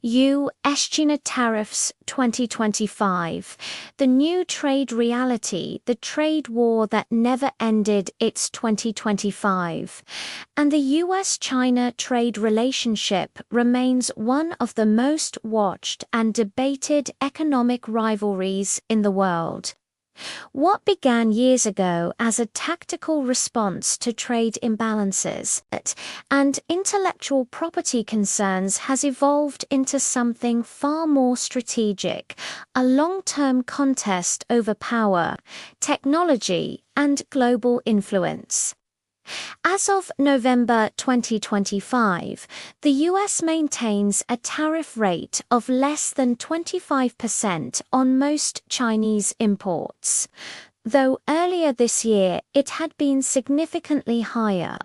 U.S.-China Tariffs 2025. The new trade reality, the trade war that never ended, it's 2025. And the U.S.-China trade relationship remains one of the most watched and debated economic rivalries in the world. What began years ago as a tactical response to trade imbalances and intellectual property concerns has evolved into something far more strategic, a long-term contest over power, technology, and global influence. As of November 2025, the U.S. maintains a tariff rate of less than 25% on most Chinese imports, though earlier this year it had been significantly higher,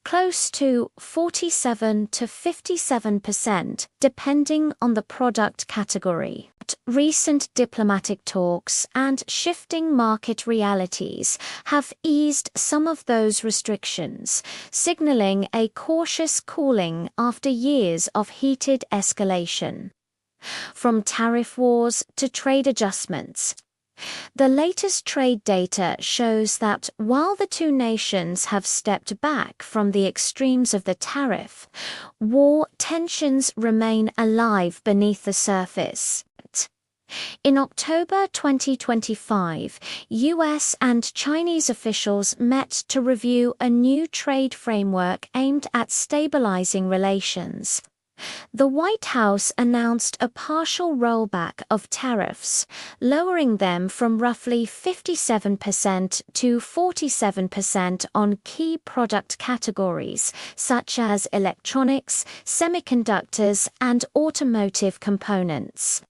close to 47 to 57%, depending on the product category. Recent diplomatic talks and shifting market realities have eased some of those restrictions, signaling a cautious cooling after years of heated escalation. From tariff wars to trade adjustments, the latest trade data shows that while the two nations have stepped back from the extremes of the tariff war, tensions remain alive beneath the surface. In October 2025, U.S. and Chinese officials met to review a new trade framework aimed at stabilizing relations. The White House announced a partial rollback of tariffs, lowering them from roughly 57% to 47% on key product categories such as electronics, semiconductors, and automotive components.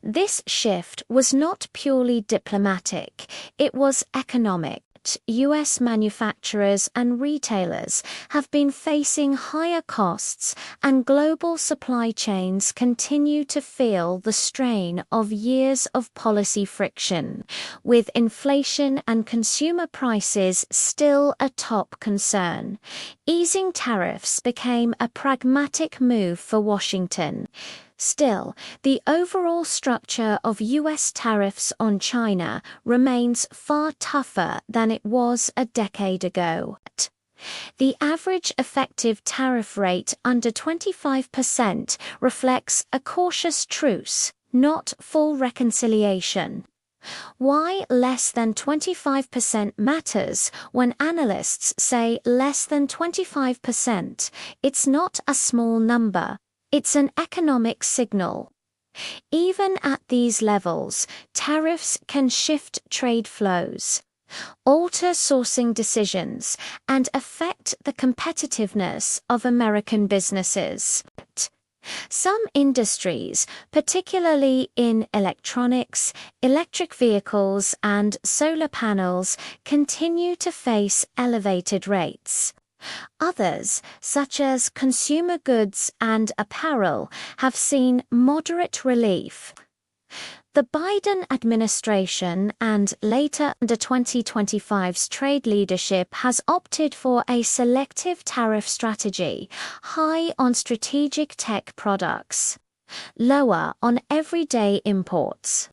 This shift was not purely diplomatic, it was economic. U.S. manufacturers and retailers have been facing higher costs, and global supply chains continue to feel the strain of years of policy friction, with inflation and consumer prices still a top concern. Easing tariffs became a pragmatic move for Washington. Still, the overall structure of U.S. tariffs on China remains far tougher than it was a decade ago. The average effective tariff rate under 25% reflects a cautious truce, not full reconciliation. Why less than 25% matters when analysts say less than 25%? It's not a small number. It's an economic signal. Even at these levels, tariffs can shift trade flows, alter sourcing decisions, and affect the competitiveness of American businesses. Some industries, particularly in electronics, electric vehicles, and solar panels, continue to face elevated rates. Others, such as consumer goods and apparel, have seen moderate relief. The Biden administration and later under 2025's trade leadership has opted for a selective tariff strategy, high on strategic tech products, lower on everyday imports.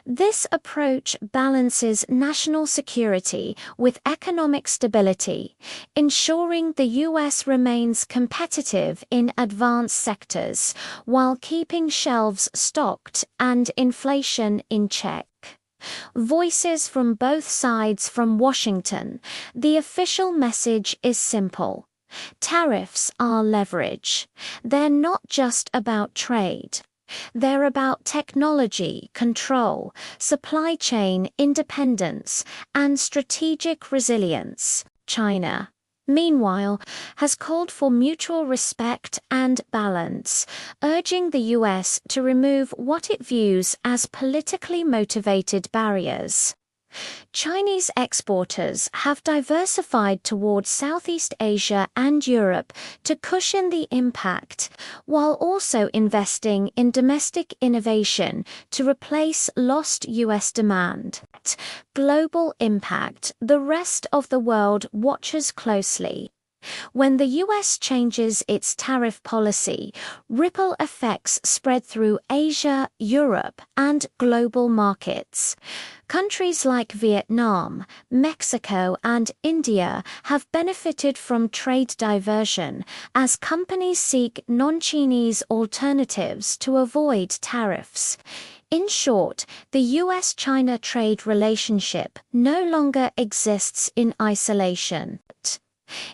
This approach balances national security with economic stability, ensuring the U.S. remains competitive in advanced sectors while keeping shelves stocked and inflation in check. Voices from both sides from Washington. The official message is simple. Tariffs are leverage. They're not just about trade. They're about technology, control, supply chain independence, and strategic resilience. China, meanwhile, has called for mutual respect and balance, urging the U.S. to remove what it views as politically motivated barriers. Chinese exporters have diversified towards Southeast Asia and Europe to cushion the impact, while also investing in domestic innovation to replace lost U.S. demand. Global impact. The rest of the world watches closely. When the US changes its tariff policy, ripple effects spread through Asia, Europe, and global markets. Countries like Vietnam, Mexico, and India have benefited from trade diversion as companies seek non-Chinese alternatives to avoid tariffs. In short, the US-China trade relationship no longer exists in isolation.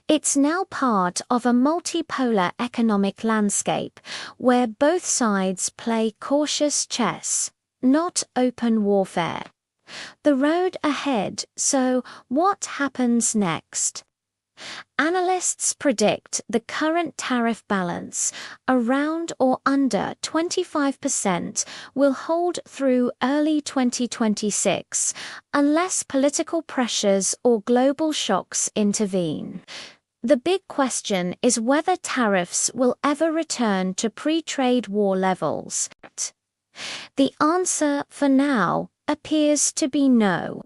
It's now part of a multipolar economic landscape where both sides play cautious chess, not open warfare. The road ahead, so what happens next? Analysts predict the current tariff balance, around or under 25%, will hold through early 2026, unless political pressures or global shocks intervene. The big question is whether tariffs will ever return to pre-trade war levels. The answer, for now, appears to be no.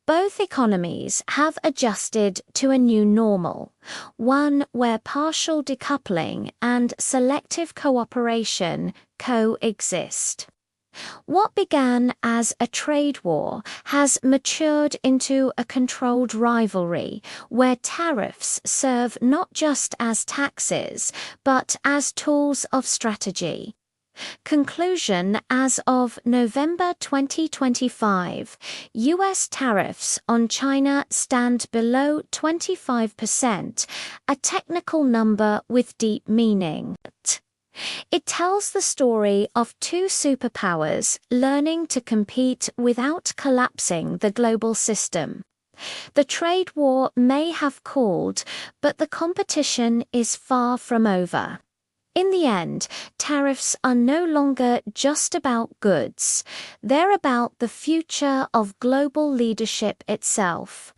Both economies have adjusted to a new normal, one where partial decoupling and selective cooperation coexist. What began as a trade war has matured into a controlled rivalry where tariffs serve not just as taxes, but as tools of strategy. Conclusion: as of November 2025, U.S. tariffs on China stand below 25%, a technical number with deep meaning. It tells the story of two superpowers learning to compete without collapsing the global system. The trade war may have cooled, but the competition is far from over. In the end, tariffs are no longer just about goods. They're about the future of global leadership itself.